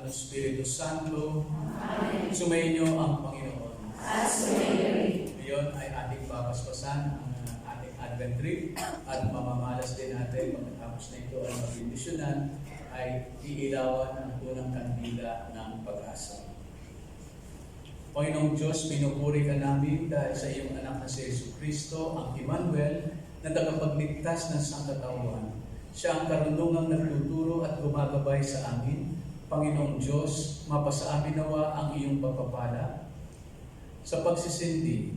Espiritu Santo. Amen. Sumainyo ang Panginoon. At sumainyo rin. Ngayon ay ating papaspasan ang ating Advent trip at mamamalas din natin pagkatapos na ito ay magbindisyonan ay iilawan ang unang kandila ng pag-asa. Panginoong Diyos, pinupuri ka namin dahil sa iyong anak na si Jesucristo, ang Emmanuel, na tagapagligtas ng sangkatauhan. Siya ang karunungang nagtuturo at gumagabay sa amin. Panginoong Diyos, mapasa amin nawa ang iyong pagpapala sa pagsisindi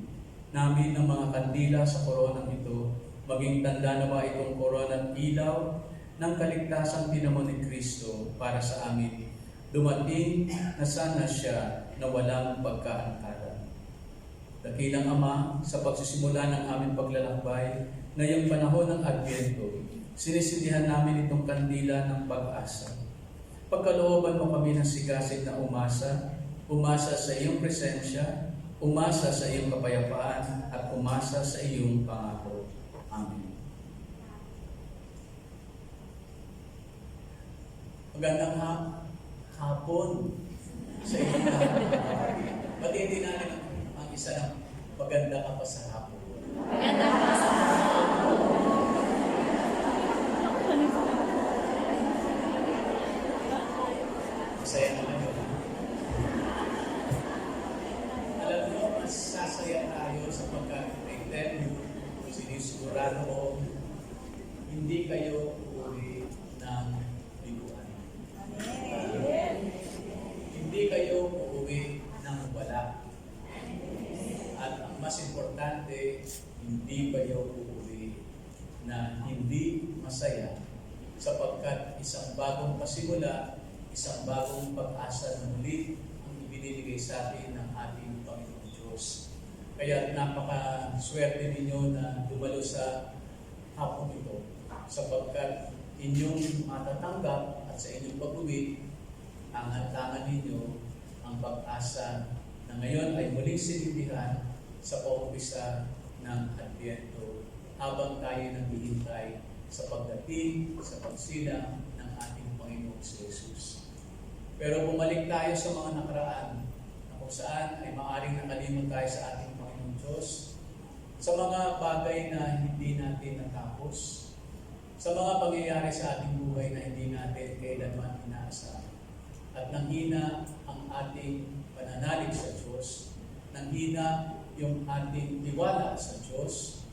namin ng mga kandila sa koronang ito, maging tanda nawa itong koronang ilaw ng kaligtasang tinamo ni Kristo para sa amin. Dumating na sana siya na walang pagkaantaran. Dakilang Ama, sa pagsisimula ng aming paglalakbay, ngayong panahon ng Advento, sinisindihan namin itong kandila ng pag-asa. Pagkalooban mo kami ng sigasig na umasa sa iyong presensya, umasa sa iyong kapayapaan, at umasa sa iyong pangako. Amen. Magandang hapon sa inyo. Ba't hindi natin ang isa ng maganda ka pa sa hapon? Maganda ka sa hapon. Masaya naman yun. Alam mo, mas sasaya tayo sapagkat I tell you, sinisigurado ko, hindi kayo uuwi ng biguan. Hindi kayo uuwi ng wala. At ang mas importante, hindi kayo uuwi na hindi masaya sapagkat isang bagong pasimula, isang bagong pag-asa na muli ang ibinibigay sa atin ng ating Panginoong Diyos. Kaya napaka-swerte ninyo na dumalo sa hapon ito sapagkat inyong matatanggap at sa inyong pag-uwi ang hantangan ninyo ang pag-asa na ngayon ay muling sinindihan sa paumpisa ng Advento habang tayo naghihintay sa pagdating, sa pagsilang ng ating Panginoong si Jesus. Pero bumalik tayo sa mga nakaraan na kung saan ay maaaring nakalimot tayo sa ating Panginoong Diyos, sa mga bagay na hindi natin natapos, sa mga pangyayari sa ating buhay na hindi natin kailanman inaasahan. At nanghina ang ating pananalig sa Diyos, nanghina yung ating tiwala sa Diyos,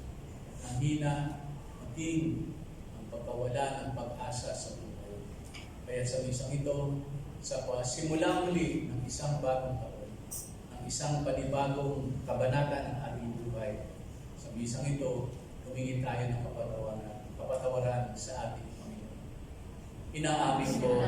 nanghina maging ang pagkawala ng pag-asa sa buhay. Kaya sa misang ito, sa simula muli ng isang bagong taon, ng isang panibagong kabanata ng ating buhay, sa misang ito, humingi tayo ng kapatawaran sa ating Panginoon. Inaamin ko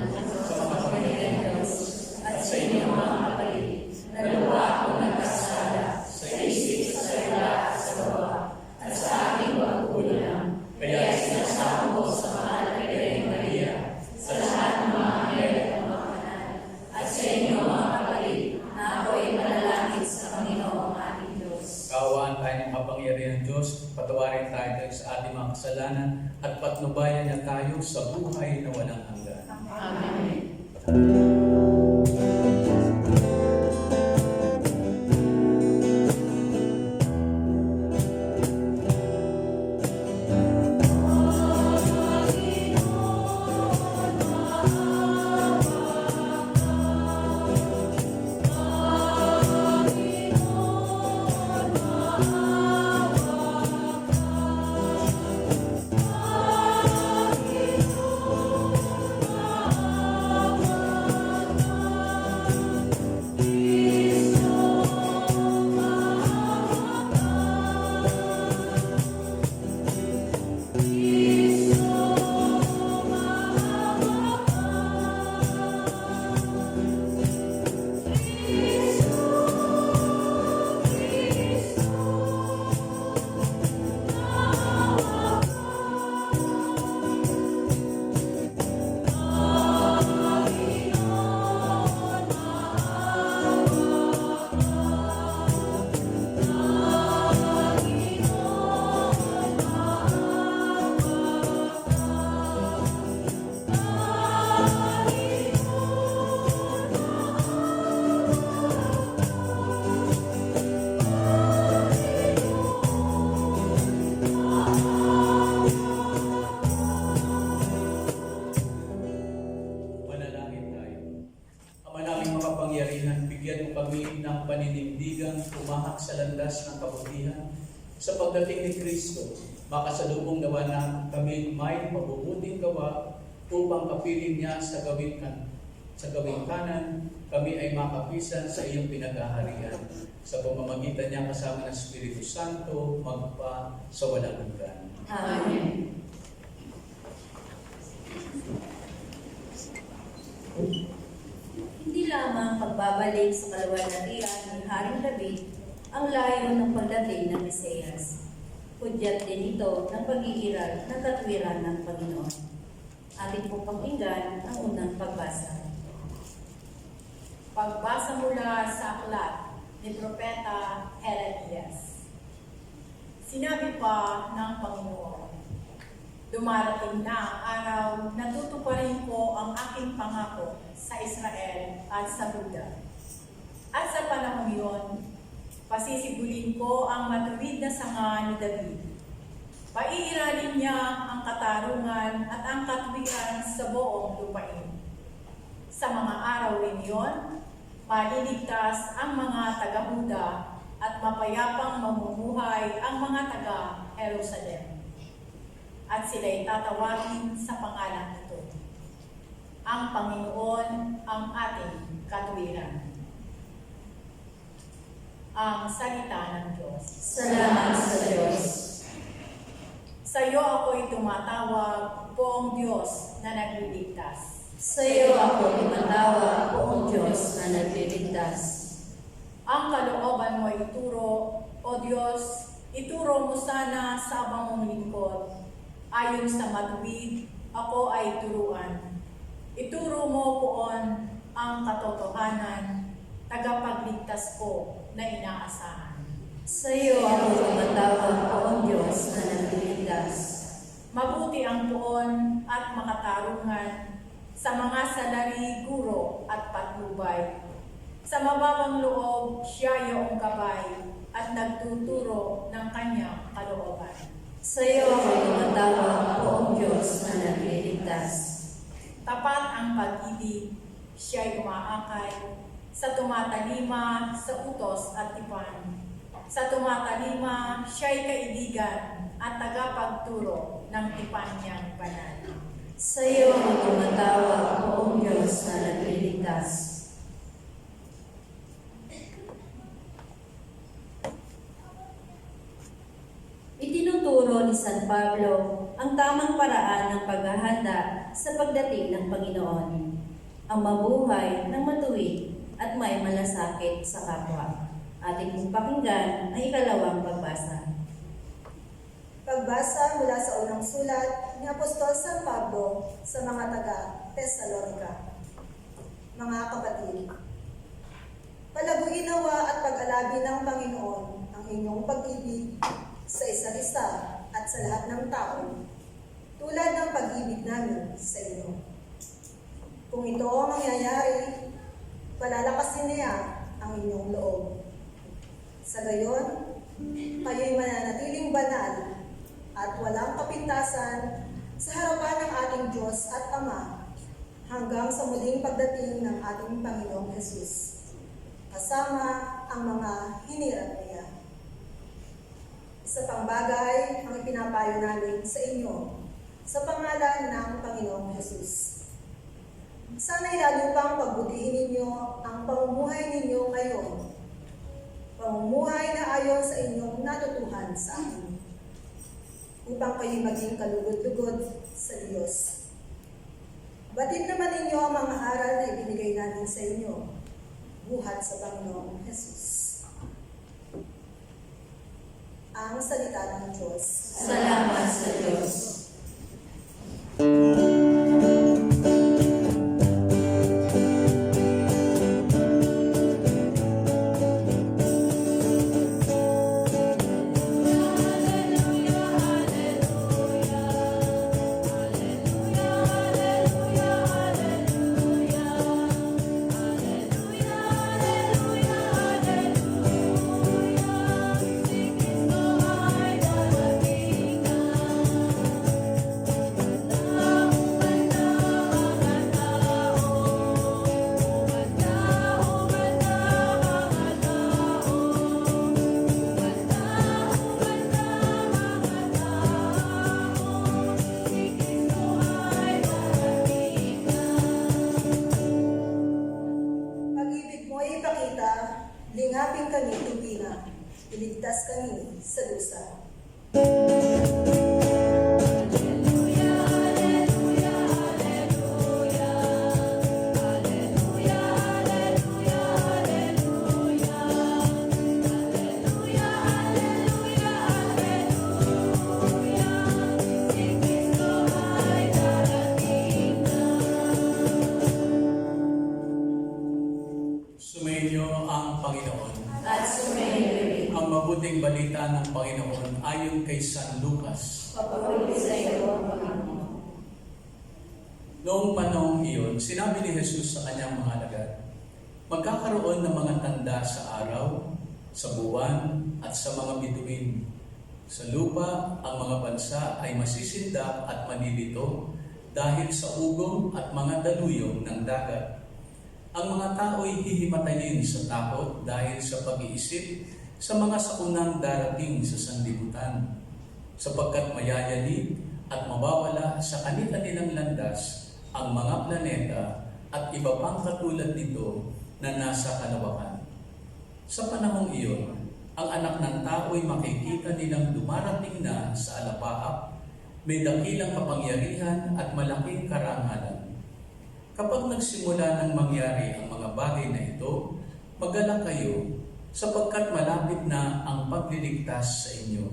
sa mga Panginoon Diyos at sa inyong mga kapatid, na luwa akong nagkasala sa isip, sa sala at sa gawa, at sa aking pagkukulang. Kaya sinasama ko sa mahal na Birheng Maria, sa lahat ng mga anghel at mga banal, at sa inyong mga kapatid, na ako'y manalangin sa Panginoong ating Diyos. Kaawaan tayo ng kapangyarihan ng Diyos, patawarin tayo sa ating mga kasalanan, at patnubayan niya tayo sa buhay na walang hanggan. Amen. bigyan mo kami ng paninindigang umahak sa landas ng kabutihan. Sa pagdating ni Kristo, makasalubong nawa na kami may mabubuting gawa upang kapiling niya sa gawing kanan, kami ay makapisan sa iyong pinagaharian. Sa pamamagitan niya kasama ng Espiritu Santo, magpa sa walang hanggan. Amen. Hindi lamang pagbabalik sa kaluwalhatian ni Haring David ang layo ng pagdating ng Mesiyas. Hudyat din ito ng pag-iiral ng katwiran ng Panginoon. Ating pong pakinggan ang unang pagbasa. Pagbasa mula sa aklat ni Propeta Jeremias. Sinabi pa ng Panginoon, dumarating na ang araw na tutuparin ko ang aking pangako sa Israel at sa Juda. At sa panahon iyon, pasisigulin ko ang matuwid na sanga ni David. Paiiralin niya ang katarungan at ang katwiran sa buong lupain. Sa mga araw rin iyon, maliligtas ang mga taga-Huda at mapayapang mamumuhay ang mga taga-Jerusalem. At sila'y tatawagin sa pangalan nito. Ang Panginoon ang ating katwiran. Ang salita ng Diyos. Salamat sa Diyos. Sa iyo ako'y tumatawag, poong Diyos na nagliligtas. Sa iyo ako tumatawag, poong Diyos na nagliligtas. Ang kalooban mo ituro, O Diyos, ituro mo sana sa abang mong lingkod. Ayon sa matuwid, ako ay turuan. Ituro mo poon ang katotohanan, tagapagligtas ko na inaasahan. Sa iyo ako tumatawag, poong Diyos na nagliligtas. Mabuti ang poon at makatarungan sa mga salari, guro at patnubay. Sa mababang loob, siya iyong gabay at nagtuturo ng kanyang kalooban. Sa iyo ako tumatawag, poong Diyos na nagliligtas. Tapat ang pag-ibig, siya'y umaakay, sa tumatalima, sa utos at tipan. Sa tumatalima, siya'y kaibigan at tagapagturo ng tipan niyang banal. Sa iyo ako tumatawag, poong Diyos na nagliligtas. Itinuturo ni San Pablo ang tamang paraan ng paghahanda sa pagdating ng Panginoon, ang mabuhay ng matuwid at may malasakit sa kapwa. Ating pong pakinggan ang ikalawang pagbasa. Pagbasa mula sa unang sulat ni Apostol San Pablo sa mga taga-Tesalonica. Mga kapatid, palaguin nawa at pag-alabi ng Panginoon ang inyong pag-ibig sa isa't isa at sa lahat ng tao, tulad ng pag-ibig namin sa inyo. Kung ito ang mangyayari, palalakasin niya ang inyong loob. Sa gayon, kayo'y mananatiling banal at walang kapintasan sa harapan ng ating Diyos at Ama hanggang sa muling pagdating ng ating Panginoong Hesus, kasama ang mga hinirang niya. Isa pang bagay ang ipinapayo namin sa inyo sa pangalan ng Panginoong Hesus. Sana'y lalo pang pagbutihin ninyo ang pamumuhay ninyo ngayon, pamumuhay na ayon sa inyong natutuhan sa amin, upang kayo'y maging kalugod-lugod sa Diyos. Batid naman ninyo ang mga aral na ibinigay namin sa inyo, buhat sa Panginoong Hesus. Ang salita ng Diyos. Salamat sa Diyos. kami tuwina, iligtas kami sa dusa. Sumainyo ang Panginoon. At sumainyo Ang mabuting balita ng Panginoon ayon kay San Lucas. papagod sa iyo, Panginoon. Noong panahong iyon, sinabi ni Jesus sa kanyang mga alagad, magkakaroon ng mga tanda sa araw, sa buwan, at sa mga bituin. Sa lupa, ang mga bansa ay masisindak at malilito dahil sa ugong at mga daluyong ng dagat. Ang mga tao'y hihimatayin sa takot dahil sa pag-iisip sa mga sakunang darating sa sanlibutan, sapagkat mayayani at mawawala sa kanilang landas ang mga planeta at iba pang katulad nito na nasa kalawakan. Sa panahong iyon, ang anak ng tao'y makikita nilang dumarating na sa alapaap, may dakilang kapangyarihan at malaking karangalan. Kapag nagsimula ng mangyari ang mga bagay na ito, mag-alala kayo sapagkat malapit na ang pagliligtas sa inyo.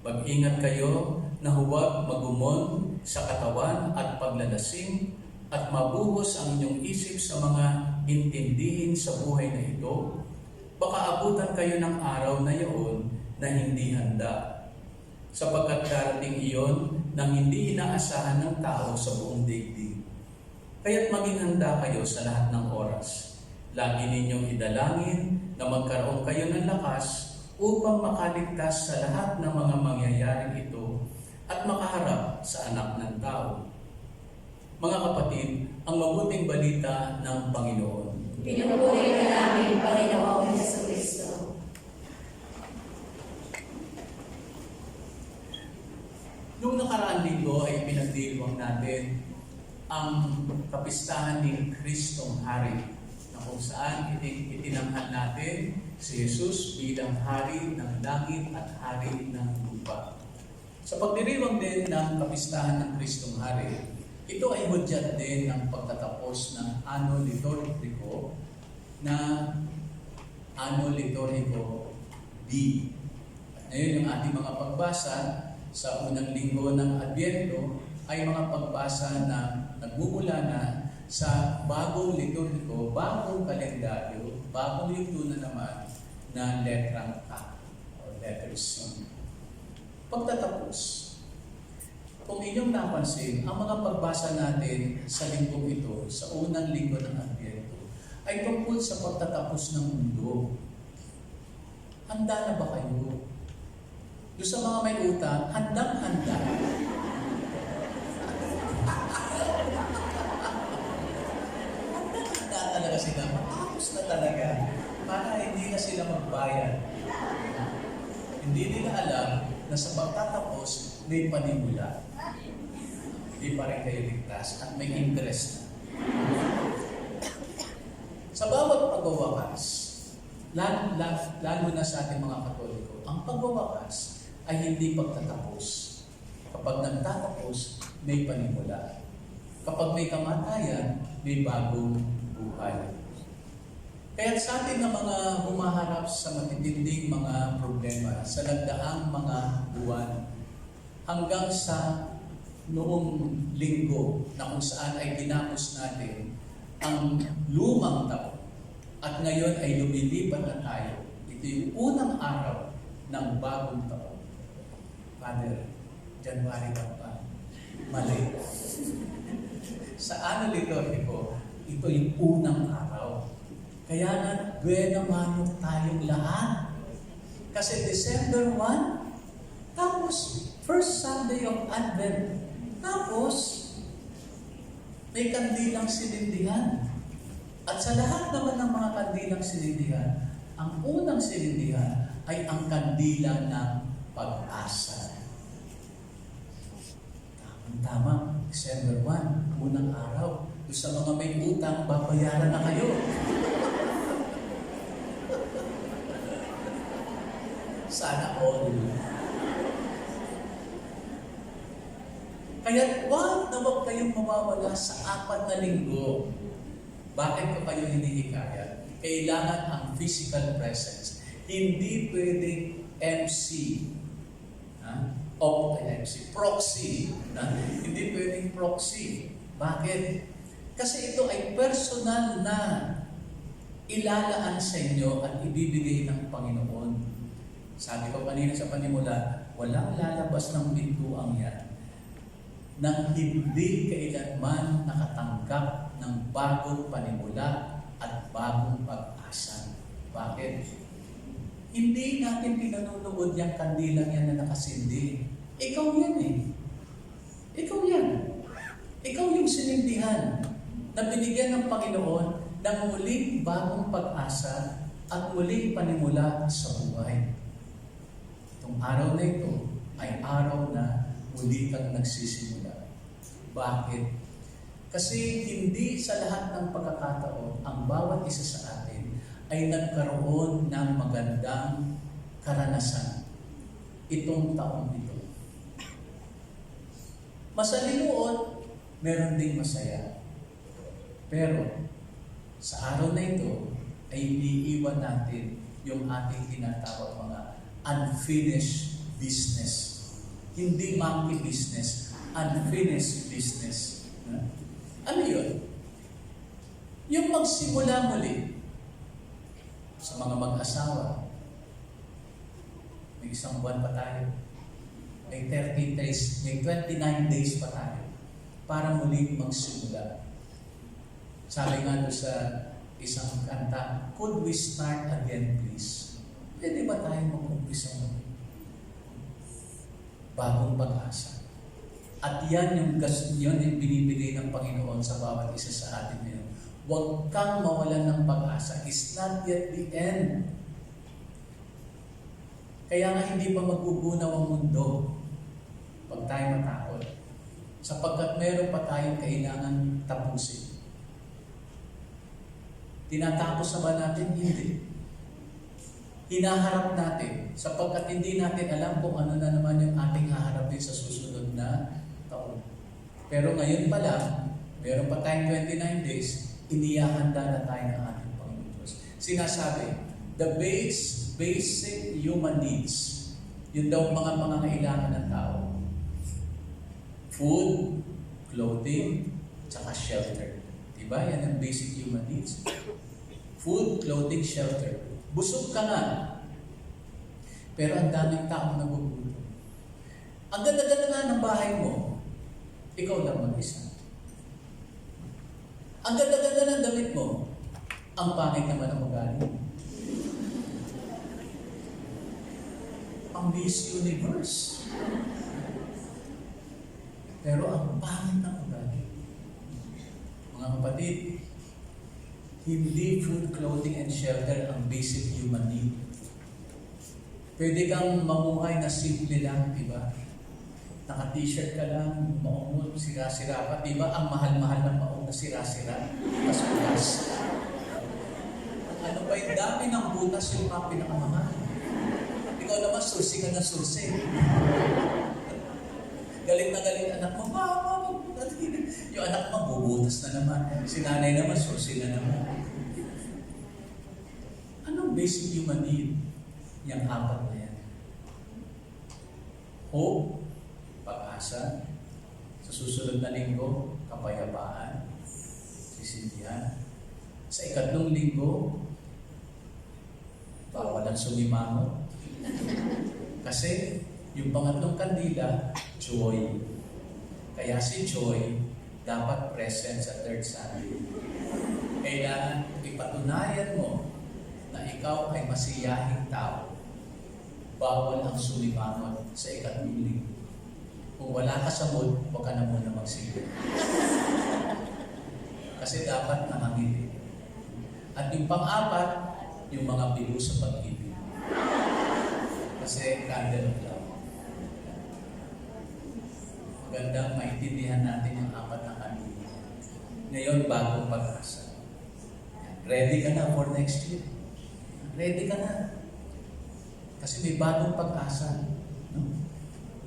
Mag-ingat kayo na huwag magumon sa katawan at paglalasing at mabuhos ang inyong isip sa mga intindihin sa buhay na ito. Baka abutan kayo ng araw na iyon na hindi handa, sapagkat darating iyon nang hindi inaasahan ng tao sa buong daigdig. Kaya't maging handa kayo sa lahat ng oras. Lagi ninyong idalangin na magkaroon kayo ng lakas upang makaligtas sa lahat ng mga mangyayaring ito at makaharap sa anak ng tao. Mga kapatid, ang mabuting balita ng Panginoon. Pinupuri ka namin, Panginoong Jesucristo. Noong nakaraang linggo ay pinagdiriwang natin ang kapistahan ni Kristong Hari, na kung saan itinanghal natin si Jesus bilang Hari ng langit at Hari ng lupa. Sa pagdiriwang din ng kapistahan ng Kristong Hari, ito ay hudyat din ng pagtatapos ng Anno Liturgico na Anno Liturgico B. At ngayon yung ating mga pagbasa sa unang linggo ng Adbyento ay mga pagbasa na nagmumula na sa bagong liturgiko, bagong kalendaryo, bagong yugto na naman na letrang K o letters C. Pagtatapos, kung inyong napansin, ang mga pagbasa natin sa linggong ito, sa unang linggo ng Adbyento, ay tungkol sa pagtatapos ng mundo. Handa na ba kayo? Yung sa mga may utang, handang-handa. Handa talaga sila. Matapos na talaga. Para hindi na sila magbayad. Hindi nila alam na sa pagtatapos, may panimula. Hindi pa rin kayo ligtas at may interest na. Sa bawat pagwawakas, lalo na sa ating mga Katoliko, ang pagwawakas ay hindi pagtatapos. Kapag nagtatapos, may panimula. Kapag may kamatayan, may bagong buhay. Kaya sa ating na mga humaharap sa matitinding mga problema sa nagdaang mga buwan hanggang sa noong linggo na kung saan ay tinapos natin ang lumang taon at ngayon ay lumilipat na tayo. Ito yung unang araw ng bagong taon. Father, January pa. Mali. Sa Anno Liturgico, ito yung unang araw. Kaya nga, buena mano tayong lahat. Kasi December 1, tapos first Sunday of Advent, tapos may kandilang sinindihan. At sa lahat naman ng mga kandilang sinindihan, ang unang sinindihan ay ang kandila ng pag-asa. Tama, December 1, unang araw. Doon sa mga may utang, babayaran na kayo. Sana all. Kaya wag na wag kayong mawawala sa 4 na linggo. Bakit ko kayo hinihikayat? Kailangan ang physical presence. Hindi pwedeng MC. MC. Proxy. Hindi pwedeng proxy. Bakit? Kasi ito ay personal na ilalaan sa inyo at ibibigay ng Panginoon. Sabi ko kanina sa panimula, walang lalabas ng pintuang yan nang hindi kailanman nakatanggap ng bagong panimula at bagong pag-asa. Bakit? Hindi natin pinanunood yung kandilang yan na nakasindi. Ikaw yan eh. Ikaw yan. Ikaw yung sinindihan na binigyan ng Panginoon ng muling bagong pag-asa at muling panimula sa buhay. Itong araw na ito ay araw na muli kang nagsisimula. Bakit? Kasi hindi sa lahat ng pagkakataon ang bawat isa sa atin ay nagkaroon ng magandang karanasan itong taong ito. Masalimuot, meron ding masaya. Pero sa araw na ito ay iniiwan natin yung ating tinatawag mga unfinished business. Hindi monkey business, unfinished business. Ano yun? Yung magsimula muli sa mga mag-asawa. May 1 buwan pa tayo. May 30 days, may 29 days pa tayo para muli magsimula. Sabi nga doon sa isang kanta, could we start again please? Pwede ba tayo mag-umpisa muli? Bagong pag-asa. At yan yung binibigay ng Panginoon sa bawat isa sa atin ngayon. Huwag kang mawalan ng pag-asa. It's not yet the end. Kaya nga hindi pa magbubunaw ang mundo pag tayo matakot. Sapagkat meron pa tayong kailangan tapusin. Tinatapos na ba natin? Hindi. Hinaharap natin sapagkat hindi natin alam kung ano na naman yung ating haharapin sa susunod na taon. Pero ngayon pa lang, meron pa tayong 29 days, inihahanda na tayo ng ating Panginoon Diyos. Sinasabi, the basic human needs, yun daw mga kailangan ng tao. Food, clothing, tsaka shelter. Diba? Yan ang basic human needs. Food, clothing, shelter. Busog ka nga. Pero ang daming taong nagugutom. Ang ganda-ganda nga ng bahay mo, ikaw lang mag-isa. Ang ganda-ganda ng damit mo, ang pangit naman ang ugali. Ang Miss Universe. Pero ang pangit ng ugali. Mga kapatid, hindi food, clothing, and shelter ang basic human need. Pwede kang mamuhay na simple lang, di ba? Naka-t-shirt ka lang, maumot, sira-sira pa. Di ba ang mahal-mahal ng maong na sira-sira? Butas-butas. Ano ba yung dami ng butas yung mga pinakamahal? Ikaw naman, susi ka na susi. Galing na galing anak mo, mama, yung anak mo, bubutas na naman. Si nanay naman, susi na naman. Anong basic human need? Yang 4 na yan. Hope, pag-asa, sa susunod na linggo, kapayapaan, sisindihan. Sa 3 linggo, bawal ang sumimangot. Kasi, yung 4 kandila, joy. Kaya si Joy dapat present sa 3rd Sunday. Kailangan ipatunayan mo na ikaw ay masiyahing tao. Bawal ang sulimangot sa 3 linggo. Kung wala ka sa mood, huwag ka na muna magsigil. Kasi dapat nakangiti. At yung 4, yung mga bilu sa pag-ibig. Kasi candle of love. Magandang maintindihan natin yung 4 na kanina. Ngayon, bagong pag-asa. Ready ka na for next year? Ready ka na? Kasi may bagong pag-asa. No?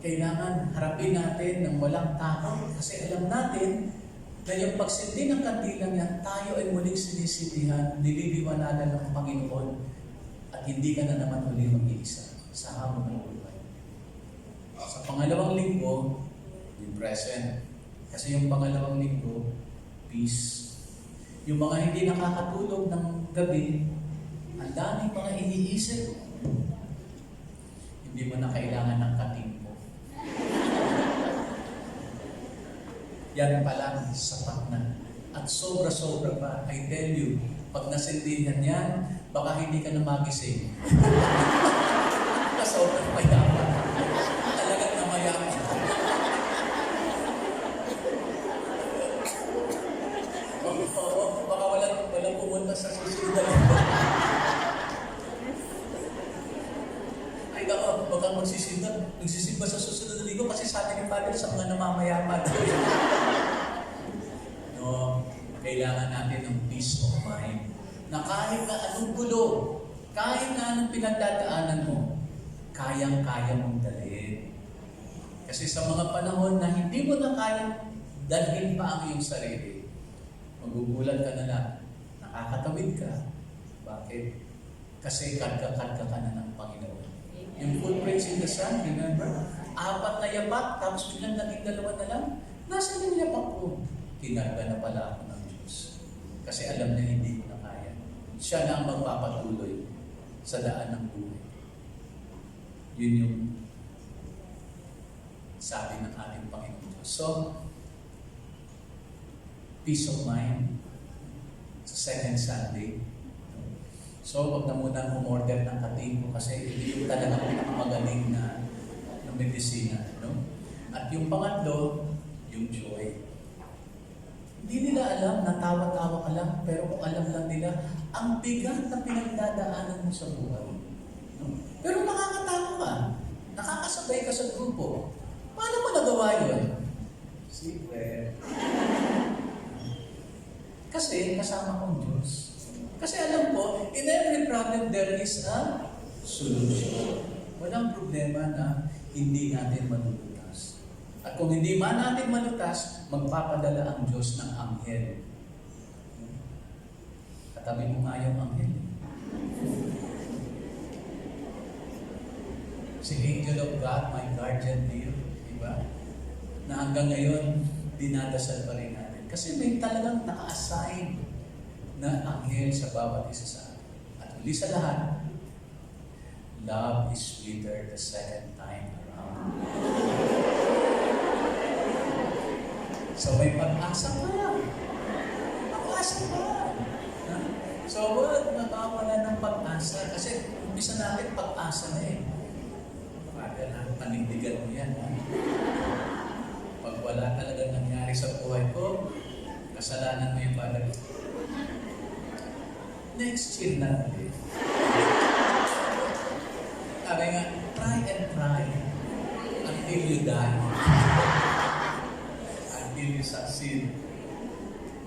Kailangan harapin natin ng walang takot kasi alam natin na yung pagsindi ng kandilang yan, tayo ay muling sinisindihan, nililiwanagan ng Panginoon at hindi ka na naman uli mag-iisa sa hamon ng buhay. Sa pangalawang linggo, yung present. Kasi yung pangalawang linggo, peace. Yung mga hindi nakakatulog ng gabi, ang daming mga iniisip. Hindi mo na kailangan ng kating mo. Yan pa lang, sapat na. At sobra-sobra pa, I tell you, pag nasindihan yan, baka hindi ka na magising. Sobrang mayaman. Talagang na mayaman. Oo, baka walang pumunta sa susunod na linggo. Ay, baka magsisimba sa susunod na linggo kasi sabi ni Father sa mga namamayaman. No, kailangan natin ng peace of mind. Na kahit na anong gulo, kahit na anong pinagdadaanan mo, kayang-kaya mong dalhin. Kasi sa mga panahon na hindi mo na kayang dalhin pa ang iyong sarili, magugulat ka na lang, nakakatawid ka. Bakit? Kasi karga-karga ka na ng Panginoon. Yung footprints in the sand, remember? 4 na yapak, tapos biglang naging 2 na lang. Nasaan yung yapak ko? Kinarga na pala ako ng Diyos. Kasi alam niya hindi ko na kaya. Siya na ang magpapatuloy sa daan ng buhay. Yun yung sabi ng ating Panginoon Diyos. So, peace of mind sa second Sunday. So, wag na muna umorder ng kating ko kasi hindi yung talagang pinakamagaling na medisina. No? At yung pangatlo, yung joy. Hindi nila alam, natawa-tawa ka lang, pero kung alam lang nila, ang bigat na pinagdadaanan mo sa buhay. No? Pero nakakatawa ka. Nakakasabay ka sa grupo. Paano mo nagawa yun? Secret. Kasi kasama kong Diyos. Kasi alam ko, in every problem there is a solution. Walang problema na hindi natin malulutas. At kung hindi man natin malutas, magpapadala ang Diyos ng anghel. Katabi mo nga yung anghel. Si Angel of God, my guardian dear, diba? Na hanggang ngayon, dinadasal pa rin natin. Kasi may talagang naka-assign na anghel sa bawat isa sa atin. At huli sa lahat, love is sweeter the second time around. So may pag-asa pa. Pag-asa pa. So huwag mabawala ng pag-asa. Kasi umpisa natin pag-asa na eh. Father, panindigan mo yan. Pag wala talaga nangyari sa buhay ko, kasalanan mo yung Father. Next year na ulit. Sabi nga, try and try until you die. Until you succeed.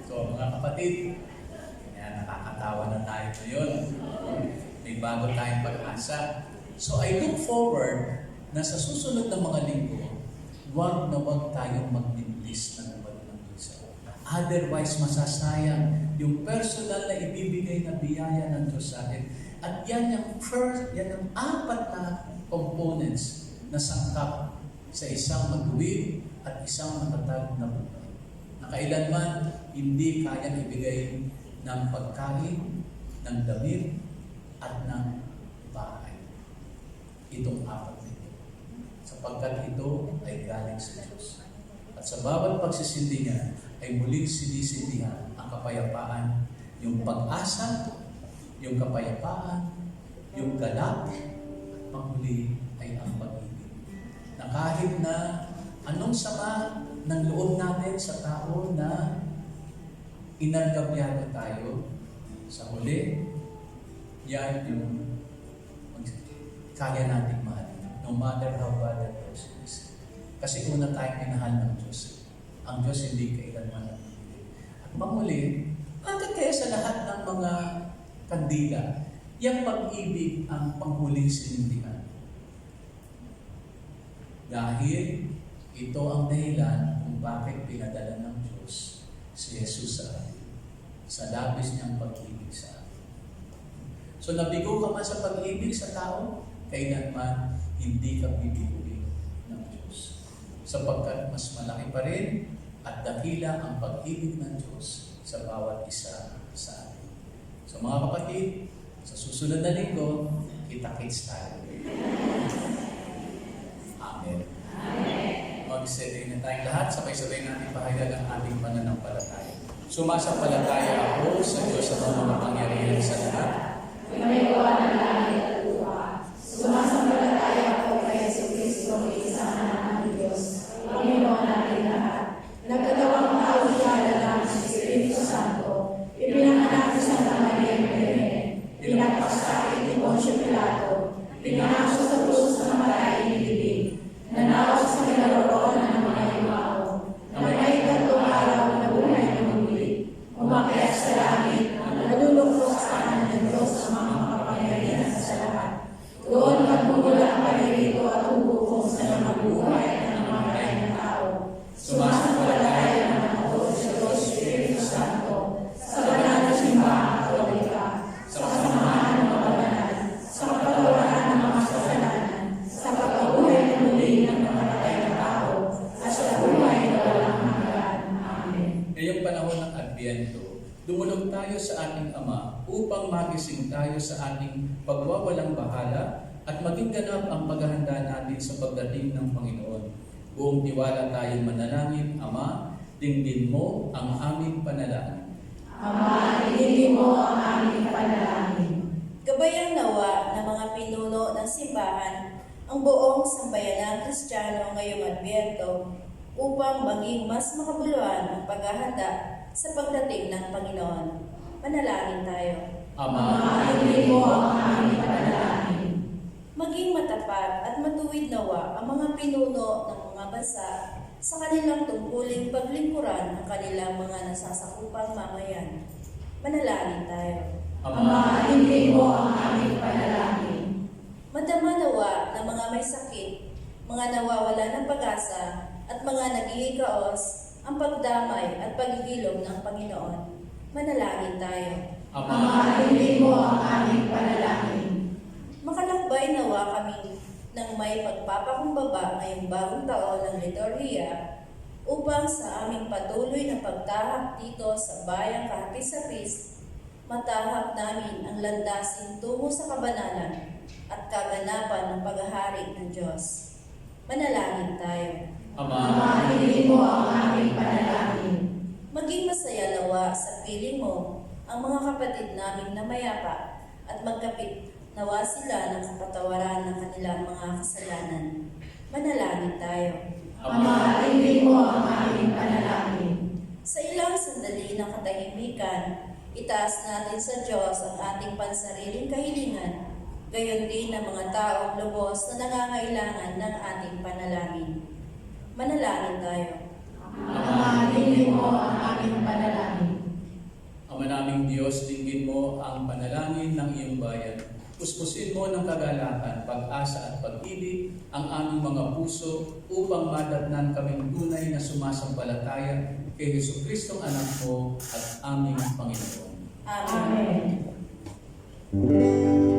So mga kapatid, nakakatawa na tayo ngayon. May bago tayong pag-asa. So I look forward na sa susunod na mga linggo, wag na wag tayong mag-enlist ng iba't ng Diyos. Otherwise, masasayang yung personal na ibibigay na biyaya ng Diyos sa atin. At yan yung yan ang 4 na components na sangkap sa isang matuwid at isang matatag na buhay. Na kailanman hindi kayang ibigay ng pagkain, ng damit, at ng bahay. Itong 4 nito. Sapagkat ito ay galing sa Diyos. At sa bawat pagsisindi niya, ay muling sinisindihan ang kapayapaan, yung pag-asa, yung kapayapaan, yung galak, at panghuli ay ang pag-ibig. Na kahit na anong sama ng loob natin sa tao na inargabyado tayo, sa huli, yan yung kaya nating mahalin. No matter how bad that person is. Kasi una tayong minahal ng Diyos. Ang Diyos hindi kailanman nagpili. At panghuli, hanggang kaya sa lahat ng mga kandila, yung pag-ibig ang panghuling sinindihan. Dahil ito ang dahilan kung bakit pinadala ng Diyos si Jesus sa atin. Sa labis niyang pag-ibig sa atin. So nabigo ka man sa pag-ibig sa tao, kailanman hindi ka bibiguin ng Diyos. Sapagkat mas malaki pa rin at dakila ang pag-ibig ng Diyos sa bawat isa sa atin. So mga kapatid, sa susunod na linggo, kita-kits tayo. Amen. Mag-setting na tayong lahat, sabay-sabay natin pahayag ang ating pananampalataya. Sumasampalataya ako sa Diyos sa mga makapangyarihan sa lahat. May gawa ng langit at lupa. Sumasampalataya ako kay Jesucristo, isang anak ng Diyos, Panginoon natin lahat. Nagkatawang tao siya ng Espiritu Santo. Ipinanganak sa Santa Maria Magdalena. Pinagpasakit ni Poncio Pilato. Pinangaso sa krus ng namatay inilibig. Nanawa sa kinaroroonan ng mga limao. Namatay tatlong araw na buhay ng muli. Umakyat sa langit. Nalulungkot sa kanan ng Diyos ang mga makapangyarihan sa lahat. Doon magmumula ang paririto at huhukom sa mga buhay at ng mga ng tao. Sumasampalataya naman ako sa Diyos Espiritu Santo, sa banal na simbahang Katolika, sa kasamahan ng mga banal, sa kapatawaran ng mga kasalanan, sa pagkabuhay ng muli ng namatay na tao, at sa buhay na walang hanggan. Amen. Ngayong panahon ng Adbyento, dumulog tayo sa ating Ama upang magising tayo sa ating pagwawalang bahala at maging ganap ang paghahanda natin sa pagdating ng Panginoon. Buong tiwala tayong manalangin, Ama, dinggin mo ang aming panalangin. Ama, dinggin mo ang aming panalangin. Gabayan nawa ng mga pinuno ng simbahan ang buong sambayanang Kristiyano ngayong Adbyento upang maging mas makabuluhan ang paghahanda sa pagdating ng Panginoon. Manalangin tayo. Ama, dinggin mo ang aming panalangin. Maging matapat at matuwid nawa ang mga pinuno ng mga bansa sa kanilang tungkuling paglingkuran ang kanilang mga nasasakupang mamayan. Manalangin tayo. Ama, dinggin mo ang aming panalangin. Madama nawa ng mga may sakit, mga nawawala ng pag-asa, at mga nagigikaos ang pagdamay at pagigilom ng Panginoon. Manalangin tayo. Ama, dinggin mo ang aming panalangin. Makalakbay nawa kami ng may pagpapakumbaba ngayong bagong taon ng liturhiya upang sa aming patuloy na pagtahak dito sa bayang kahapis-hapis, matahak namin ang landasin tungo sa kabanalan at kaganapan ng paghahari ng Diyos. Manalangin tayo. Ama, dinggin mo ang aming panalangin. Maging masaya nawa sa piling mo ang mga kapatid namin na mayapa at magkapit nawa sila ng kapatawaran ng kanilang mga kasalanan. Manalangin tayo. Ama, dinggin mo ang aming panalangin. Sa ilang sandali ng katahimikan, itaas natin sa Diyos ang ating pansariling kahilingan, gayon din ang mga taong lubos na nangangailangan ng ating panalangin. Manalangin tayo. Ama, dinggin mo ang aming panalangin. Ama naming Diyos, dinggin mo ang panalangin ng iyong bayan. Puspusin mo ng kagalakan, pag-asa at pag-ibig ang aming mga puso upang madatnan kaming tunay na sumasampalataya kay Jesucristong anak mo at aming Panginoon. Amen. Amen.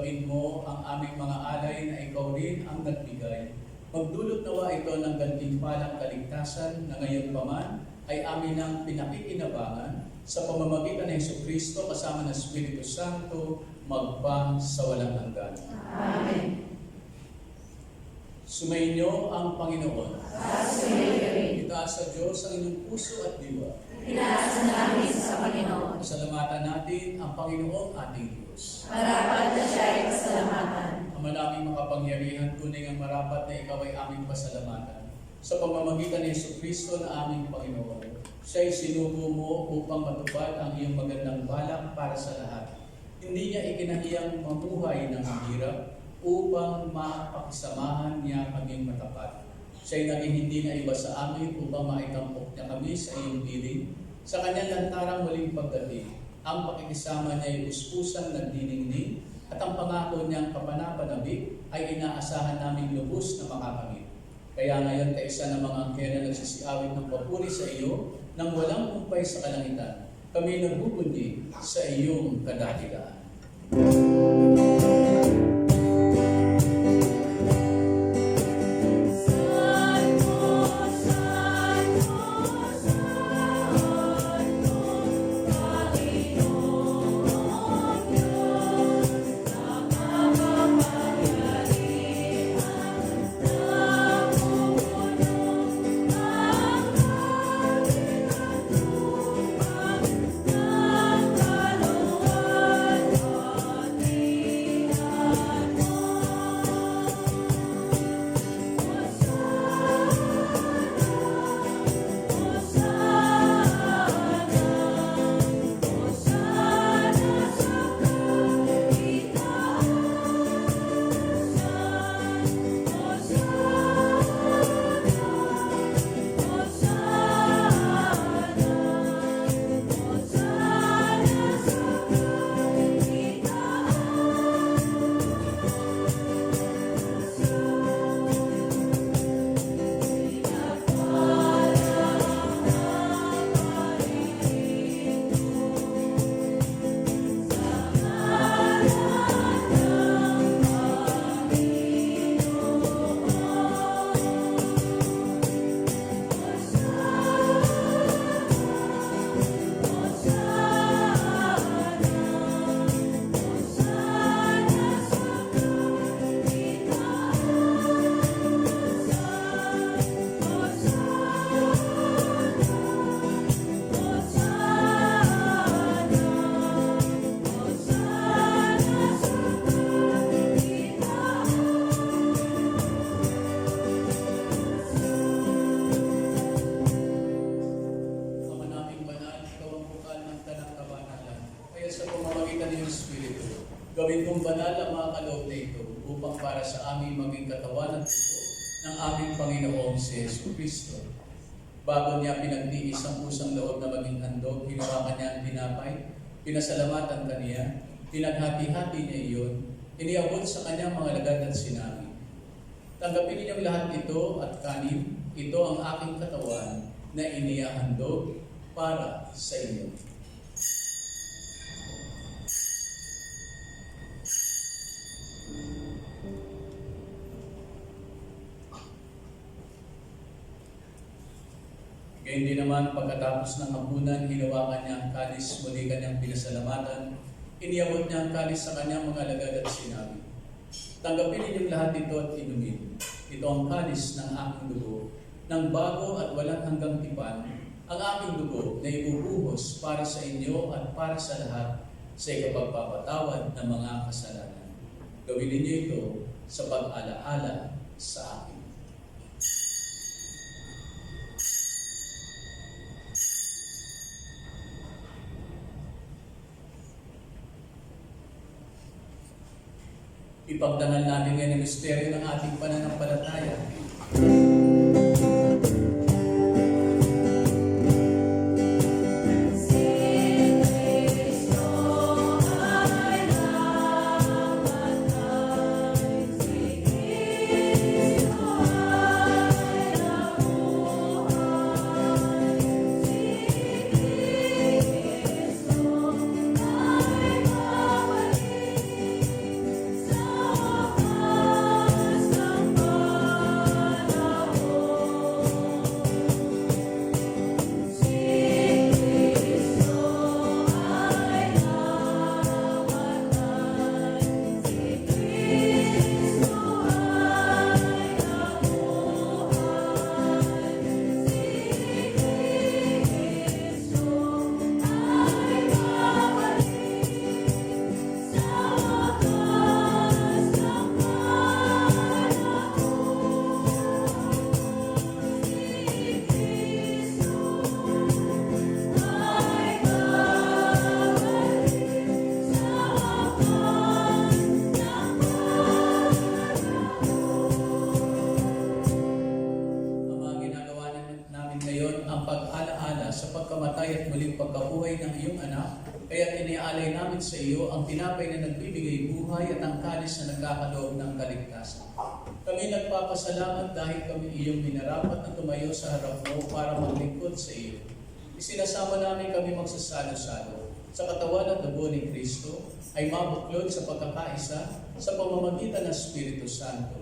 tanggapin mo ang aming mga alay na ikaw rin ang nagbigay. Magdulot nawa ito ng gantimpalang kaligtasan na ngayon pa man ay amin ang pinakikinabangan sa pamamagitan ng Jesucristo kasama ng Espiritu Santo magpa sa walang hanggan. Amen. Sumainyo ang Panginoon. Itaas sa Diyos ang inyong puso at diwa. Inaasa namin sa Panginoon. Pasalamatan natin ang Panginoong ating Diyos. Marapat na siya ay pasalamatan. Ama naming makapangyarihan, tunay ang marapat na ikaw ay aming pasalamatan. Sa pamamagitan ng Jesucristo na aming Panginoon, siya'y sinugo mo upang matupad ang iyong magandang balak para sa lahat. Hindi niya ikinahiyang mamuhay ng hirap upang mapakisamahan niya kaming matapat. Siya'y naging hindi na iba sa amin upang maitampok niya kami sa iyong piling. Sa kanyang lantarang muling pagdating, ang pakikisama niya ay puspusan nagdiningning at ang pangako niyang kapanapanabik ay inaasahan naming lubos na makakamit. Kaya ngayon kaisa ng mga anghel na nagsisiawit ng papuri sa iyo nang walang kumpay sa kalangitan, kami nagbubunyi sa iyong kadakilaan. Gawin kong banal ang mga kaloob na ito upang para sa aming maging katawan at dugo ng aming Panginoong si Jesucristo. Bago niya pinagtiis ang pusang loob na maging handog, hinawakan niya ang tinapay, pinasalamatan kaniya, pinaghati-hati niya iyon, iniabot sa kanyang mga lagad at sinabi, "Tanggapin ninyong lahat ito at kanin, ito ang aking katawan na inihahandog para sa inyo." Gayun din naman, pagkatapos ng hapunan, hinawakan niya ang kalis, muli kanyang pinasalamatan, iniabot niya ang kalis sa kanyang mga alagad at sinabi, "Tanggapin ninyong lahat ito at inumin. Ito ang kalis ng aking dugo, ng bago at walang hanggang tipan, ang aking dugo na ibubuhos para sa inyo at para sa lahat sa ikapagpapatawad ng mga kasalanan. Gawin ninyo ito sa pag-alaala sa akin." Ipagdangal natin ngayon ang misteryo ng ating pananampalataya. sa pagkamatay at muling pagkabuhay ng iyong anak, kaya iniaalay namin sa iyo ang tinapay na nagbibigay buhay at ang kalis na nagkakaloob ng kaligtasan. Kami nagpapasalamat dahil kami iyong minarapat na tumayo sa harap mo para maglingkod sa iyo. Isinasama namin kami magsasalo-salo sa katawan at dugo ni Kristo ay mabuklod sa pagkakaisa sa pamamagitan ng Espiritu Santo.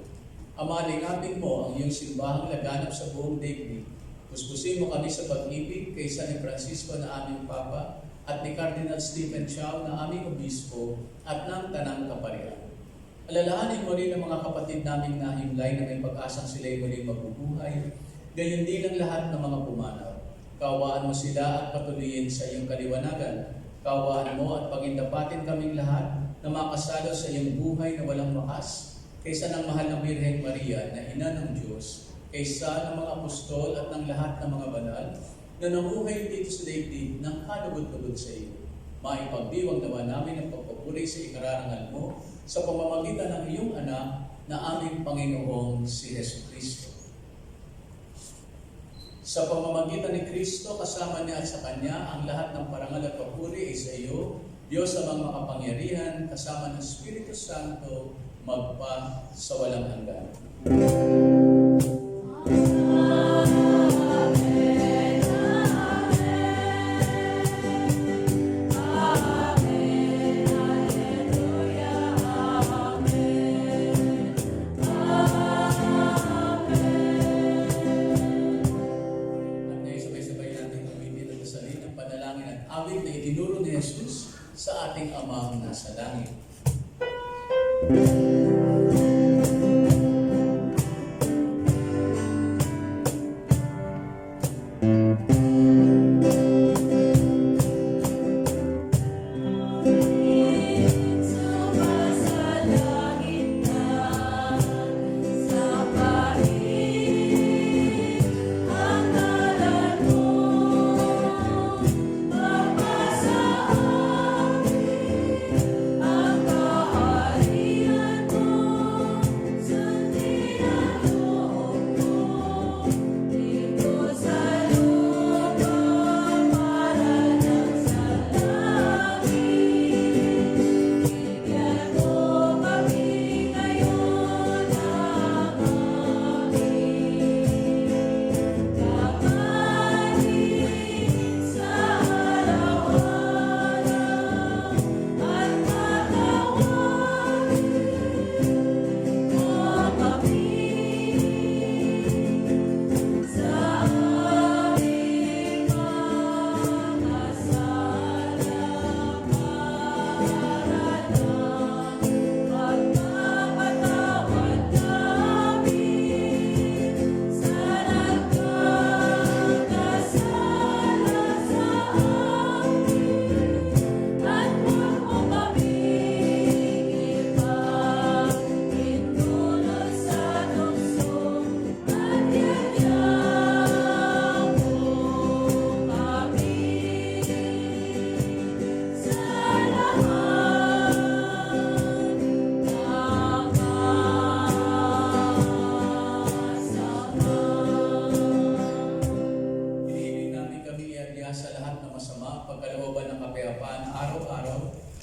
Amalingapin mo ang iyong simbahang laganap sa buong daigdig. Puspusin mo kami sa pag-ibig kay San Francisco na aming Papa at ni Cardinal Stephen Chow na aming Obispo at ng Tanang Kaparian. Alalahanin mo rin ang mga kapatid naming nahimlay na may pag-asang sila'y muling mabubuhay, gayon din ang lahat ng mga pumanaw. Kaawaan mo sila at patuloyin sa iyong kaliwanagan. Kaawaan mo at pagindapatin kaming lahat na makasalo sa iyong buhay na walang wakas, kaysa ng mahal na Birheng Maria na Ina ng Diyos, kaysa ng mga apostol at ng lahat ng mga banal na namuhay dito sa daigdig ng kalugod-lugod sa iyo. Maipagdiwang naman namin ang pagpupuri sa ikararangal mo sa pamamagitan ng iyong anak na aming Panginoong si Jesucristo. Sa pamamagitan ni Kristo, kasama niya at sa Kanya, ang lahat ng parangal at papuri ay sa iyo, Diyos amang makapangyarihan, kasama ng Espiritu Santo, magpa sa walang hanggan. Awit na itinuro ni Jesus sa ating Amang nasa langit.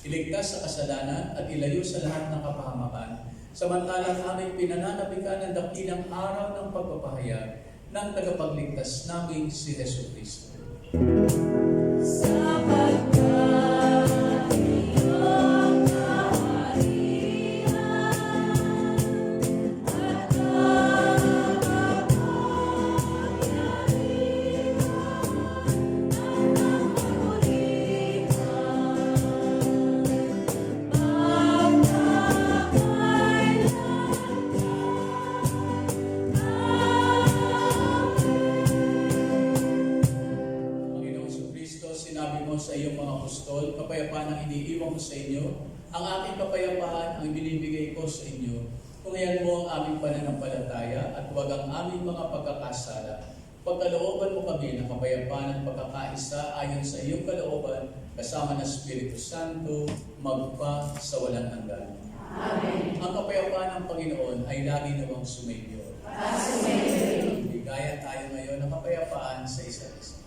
Iligtas sa kasalanan at ilayo sa lahat ng kapahamakan, samantalang aming pinananabikan ang dakilang araw ng pagpapahayag ng tagapagligtas naming si Jesucristo. Sa iyong mga apostol, kapayapaan ang iniiwan ko sa inyo, ang aking kapayapaan ang binibigay ko sa inyo. Tungayan mo ang aming pananampalataya at huwag ang aming mga pagkakasala. Pagkalooban mo kami ng kapayapaan at pagkakaisa ayon sa iyong kalooban, kasama ng Espiritu Santo, magpa sa walang hanggan. Amen. Ang kapayapaan ng Panginoon ay lagi nawang sumainyo. Bigayan tayo ngayon ng kapayapaan sa isa't isa.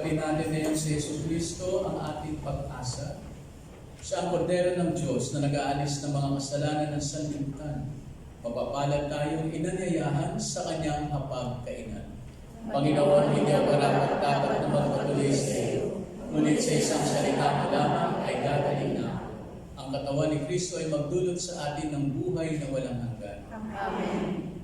Tanggapin natin ngayon si Yesu Kristo ang ating pag-asa. Siya ang kordero ng Diyos na nag-aalis ng mga kasalanan ng sanlibutan. Mapapalad tayong inanyayahan sa kanyang hapagkainan. Panginoon, hindi ako dapat na magpatuloy sa iyo. Ngunit sa isang salita mo lamang ay gagaling na ako. Ang katawan ni Kristo ay magdulot sa atin ng buhay na walang hanggan. Amen.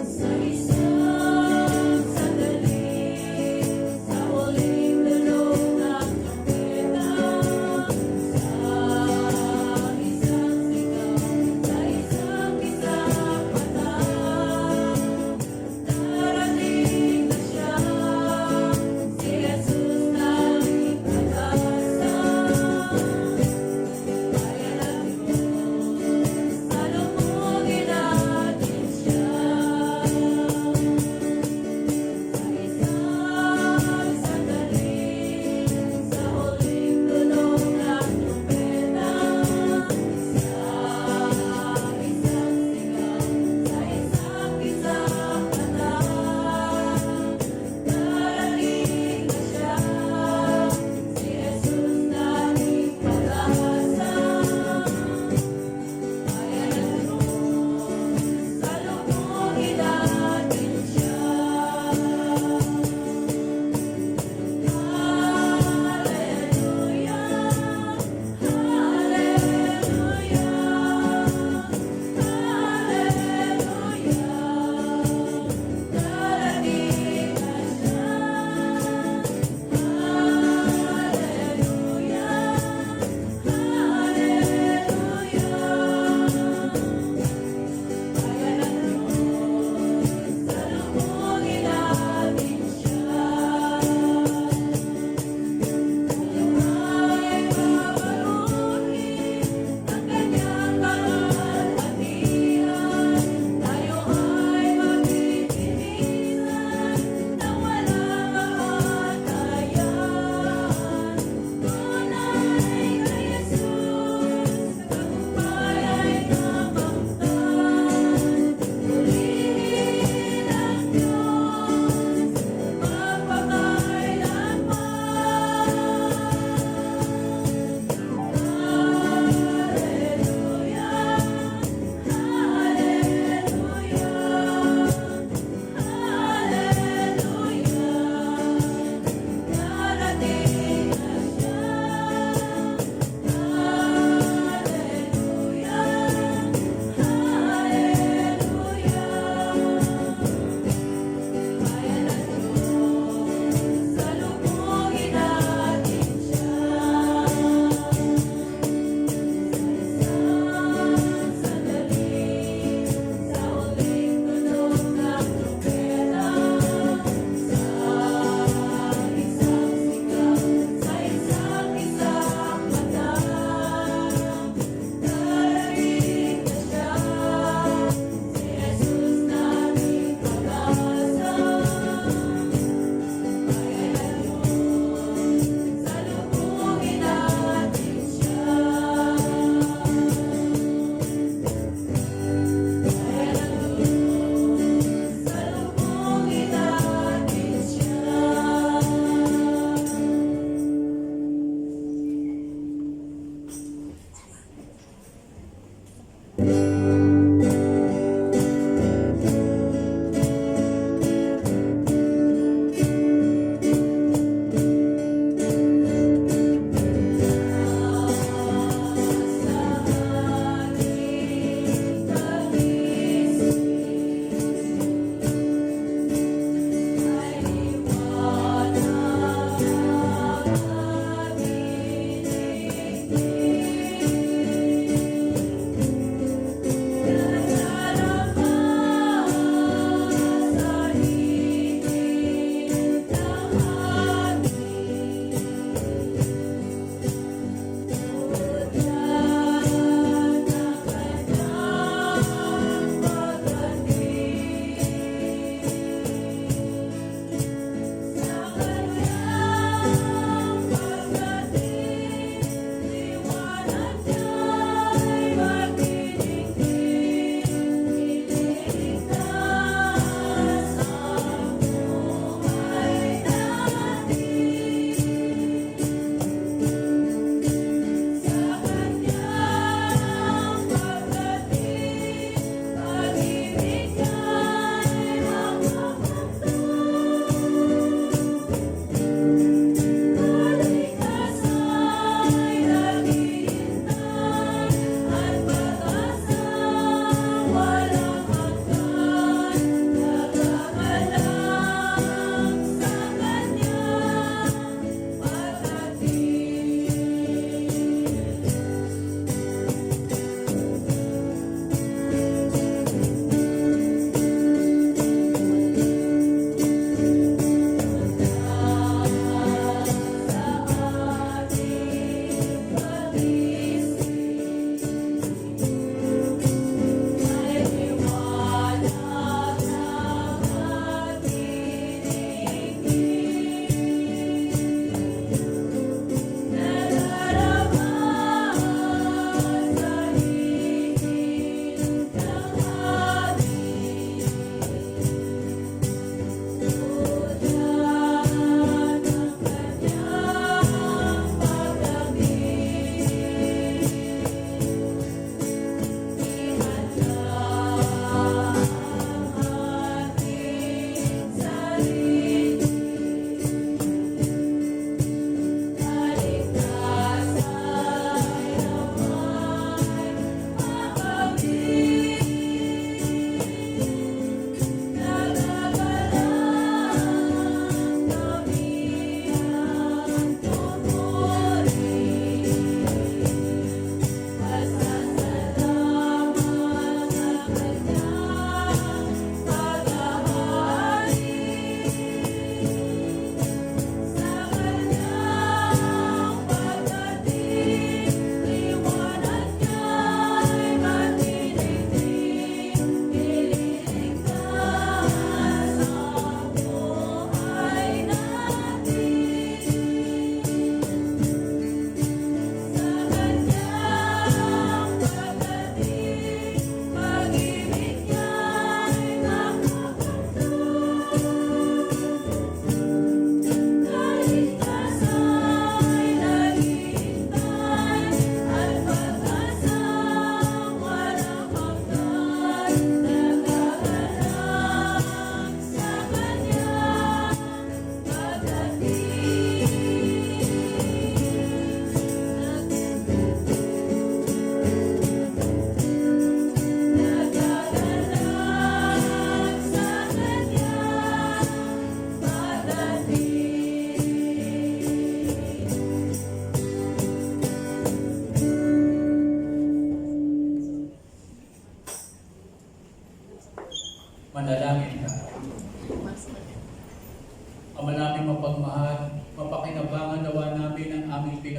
Sa isang sandali, sa huling tunog ng trompeta, sa isang sigaw, sa isang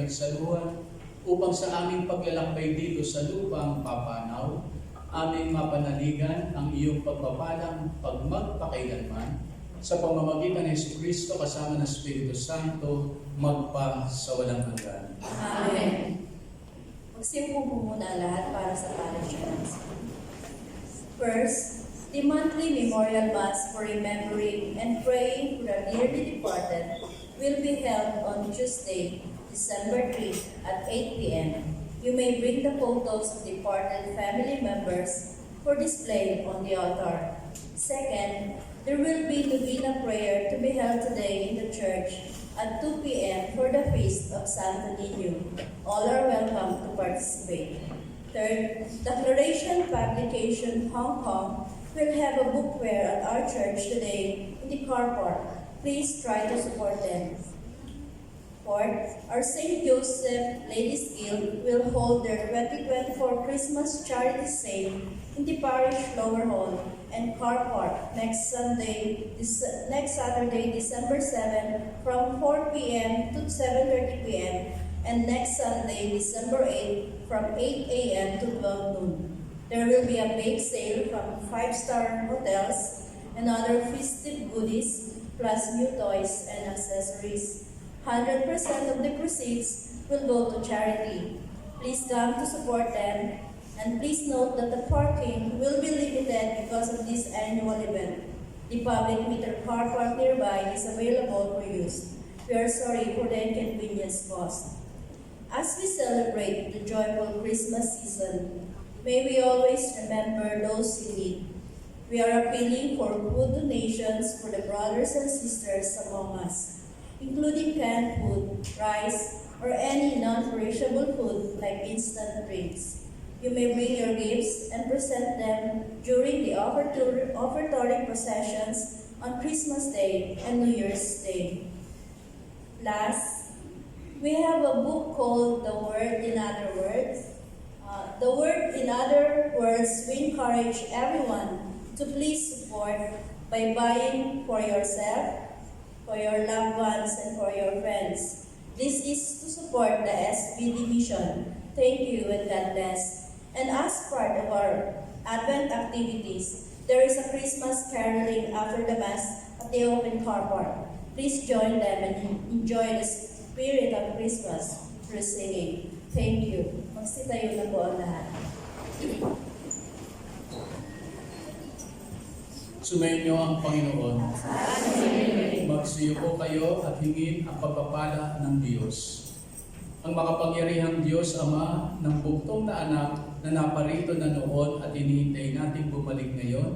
pinagsaluhan upang sa aming paglalakbay dito sa lupang papanaw, aming mapanaligan ang iyong pagpapalang pagmagpakailanman sa pamamagitan ng Jesucristo kasama ng Espiritu Santo magpa sa walang hanggan. Amen. Magsiupo po muna lahat para sa parish announcement. First, the monthly memorial mass for remembering and praying for the dearly departed will be held on Tuesday, December 3 at 8 p.m. You may bring the photos of departed family members for display on the altar. Second, there will be Novena prayer to be held today in the church at 2 p.m. for the feast of Santo Niño. All are welcome to participate. Third, Declaration Publication Hong Kong will have a book fair at our church today in the car park. Please try to support them. Fourth, our St. Joseph Ladies Guild will hold their 2024 Christmas charity sale in the parish lower hall and car park next Saturday, December 7 from 4 p.m. to 7:30 p.m. and next Sunday, December 8 from 8 a.m. to 12 noon. There will be a bake sale from 5-star hotels and other festive goodies plus new toys and accessories. 100% of the proceeds will go to charity. Please come to support them, and please note that the parking will be limited because of this annual event. The public meter car park nearby is available for use. We are sorry for the inconvenience caused. As we celebrate the joyful Christmas season, may we always remember those in need. We are appealing for food donations for the brothers and sisters among us, including canned food, rice, or any non-perishable food like instant drinks. You may bring your gifts and present them during the offertory processions on Christmas Day and New Year's Day. Last, we have a book called The Word in Other Words. The Word in Other Words, we encourage everyone to please support by buying for yourself, for your loved ones, and for your friends. This is to support the SBD mission. Thank you and God bless. And as part of our Advent activities, there is a Christmas caroling after the Mass at the open car park. Please join them and enjoy the spirit of Christmas through singing. Thank you. Magsitayo na po ang lahat. Sumayin niyo ang Panginoon. Magsiyo po kayo at hingin ang pagpapala ng Diyos. Ang makapangyarihang Diyos, Ama ng bugtong na anak na naparito na noon at hinihintay nating bumalik ngayon,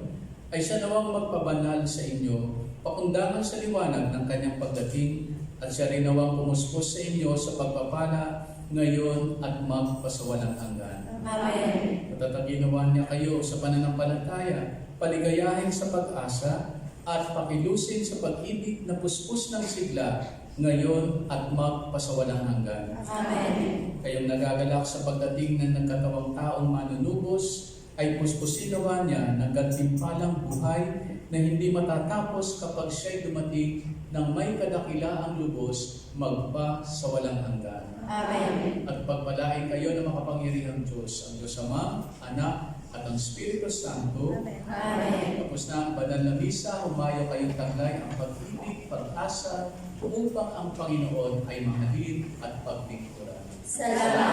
ay siya nawang magpabanal sa inyo, pakundangan sa liwanag ng kanyang pagdating, at siya rin nawang pumuspos sa inyo sa pagpapala ngayon at magpasawalang hanggan. Amen. Patataginawan niya kayo sa pananampalataya, paligayahin sa pag-asa, at pakilusin sa pag-ibig na puspos ng sigla, ngayon at magpasawalang hanggan. Amen. Kayong nagagalak sa pagdating ng nagkatawang taong manunubos, ay puspusin nawa niya ng gantimpalang buhay na hindi matatapos kapag siya'y dumating ng may kadakilaang lubos magpa sa walang hanggan. Amen. At pagpalain kayo ng makapangyarihang Diyos, ang Diyos Ama, Anak, at ang Espiritu Santo. Amen. Tapos na ang banal na misa, humayo kayong taglay ang pag-ibig, pag-asa, upang ang Panginoon ay mahalin at pagbigturan. Salamat